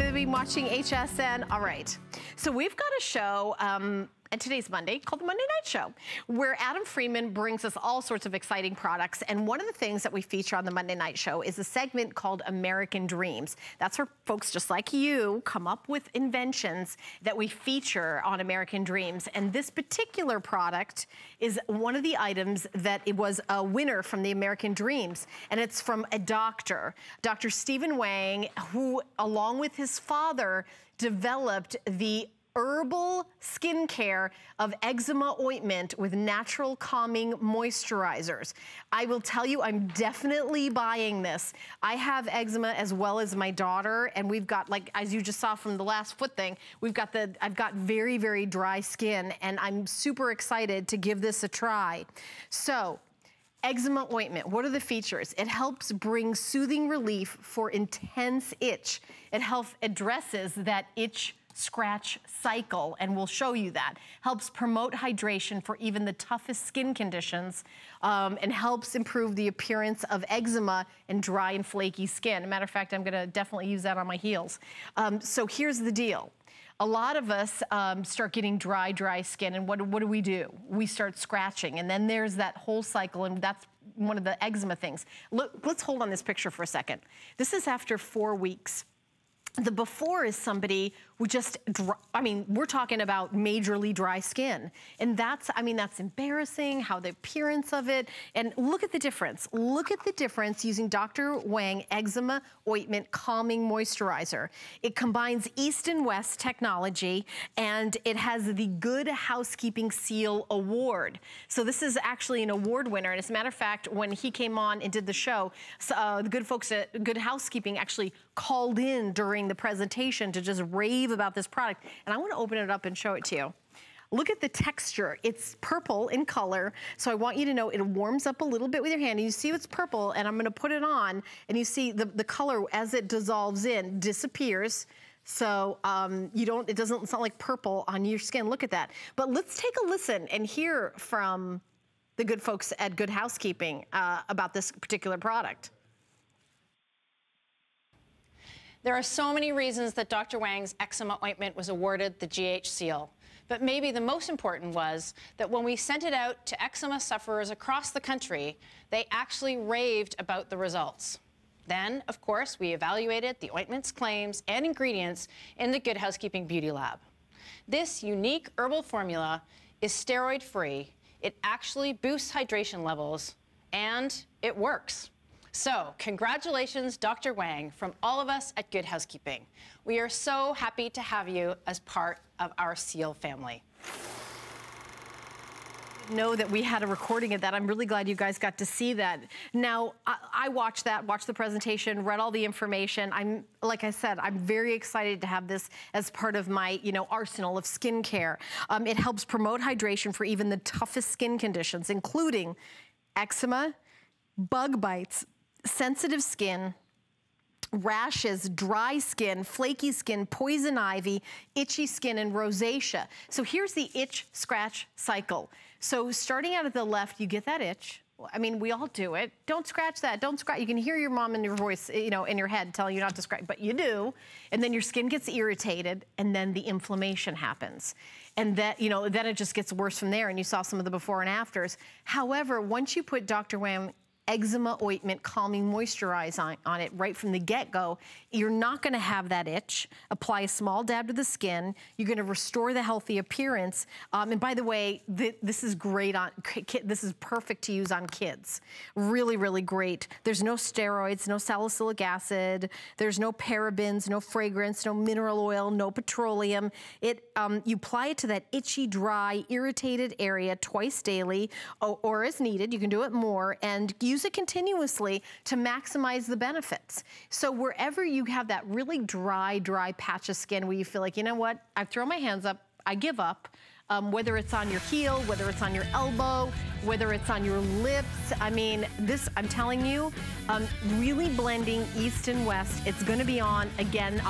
to be watching HSN. All right, so we've got a show, and today's Monday, called the Monday Night Show, where Adam Freeman brings us all sorts of exciting products. And one of the things that we feature on the Monday Night Show is a segment called American Dreams. That's where folks just like you come up with inventions that we feature on American Dreams. And this particular product is one of the items that it was a winner from the American Dreams. And it's from a doctor, Dr. Stephen Wang, who, along with his father, developed the herbal skincare of eczema ointment with natural calming moisturizers. I will tell you, I'm definitely buying this. I have eczema as well as my daughter, and we've got, like, as you just saw from the last foot thing, I've got very, very dry skin, and I'm super excited to give this a try. So, eczema ointment, what are the features? It helps bring soothing relief for intense itch. It addresses that itch scratch cycle, and we'll show you that. Helps promote hydration for even the toughest skin conditions, and helps improve the appearance of eczema and dry and flaky skin. As a matter of fact, I'm gonna definitely use that on my heels. So here's the deal. A lot of us start getting dry skin, and what do? We start scratching, and then there's that whole cycle, and that's one of the eczema things. Look, let's hold on this picture for a second. This is after 4 weeks. The before is somebody who just, we're talking about majorly dry skin. And that's embarrassing, how the appearance of it. And look at the difference. Look at the difference using Dr. Wang Eczema Ointment Calming Moisturizer. It combines East and West technology, and it has the Good Housekeeping Seal Award. So this is actually an award winner. And as a matter of fact, when he came on and did the show, the good folks at Good Housekeeping actually called in during the presentation to just rave about this product. And I want to open it up and show it to you. Look at the texture. It's purple in color, so I want you to know it warms up a little bit with your hand. And you see it's purple, and I'm going to put it on, and you see the color as it dissolves in disappears. So it doesn't sound like purple on your skin. Look at that. But let's take a listen and hear from the good folks at Good Housekeeping about this particular product. There are so many reasons that Dr. Wang's eczema ointment was awarded the GH seal. But maybe the most important was that when we sent it out to eczema sufferers across the country, they actually raved about the results. Then, of course, we evaluated the ointment's claims and ingredients in the Good Housekeeping Beauty Lab. This unique herbal formula is steroid-free. It actually boosts hydration levels, and it works. So, congratulations, Dr. Wang, from all of us at Good Housekeeping. We are so happy to have you as part of our SEAL family. Know that we had a recording of that. I'm really glad you guys got to see that. Now, I watched the presentation, read all the information. Like I said, I'm very excited to have this as part of my, arsenal of skincare. It helps promote hydration for even the toughest skin conditions, including eczema, bug bites, sensitive skin, rashes, dry skin, flaky skin, poison ivy, itchy skin, and rosacea. So here's the itch scratch cycle. So starting out at the left, you get that itch. We all do it. Don't scratch that. Don't scratch. You can hear your mom in your voice, in your head telling you not to scratch, but you do. And then your skin gets irritated, and then the inflammation happens. And that, then it just gets worse from there, and you saw some of the before and afters. However, once you put Dr. Wang Eczema Ointment Calming Moisturizer on it right from the get-go, you're not gonna have that itch. Apply a small dab to the skin. You're gonna restore the healthy appearance. And by the way, this is great this is perfect to use on kids. Really, really great. There's no steroids, no salicylic acid, there's no parabens, no fragrance, no mineral oil, no petroleum. You apply it to that itchy, dry, irritated area twice daily, or as needed. You can do it more, and use it continuously to maximize the benefits. So wherever you have that really dry patch of skin where you feel like, you know what, I throw my hands up, I give up, whether it's on your heel, whether it's on your elbow, whether it's on your lips. This, I'm telling you, really blending East and West. It's gonna be on again on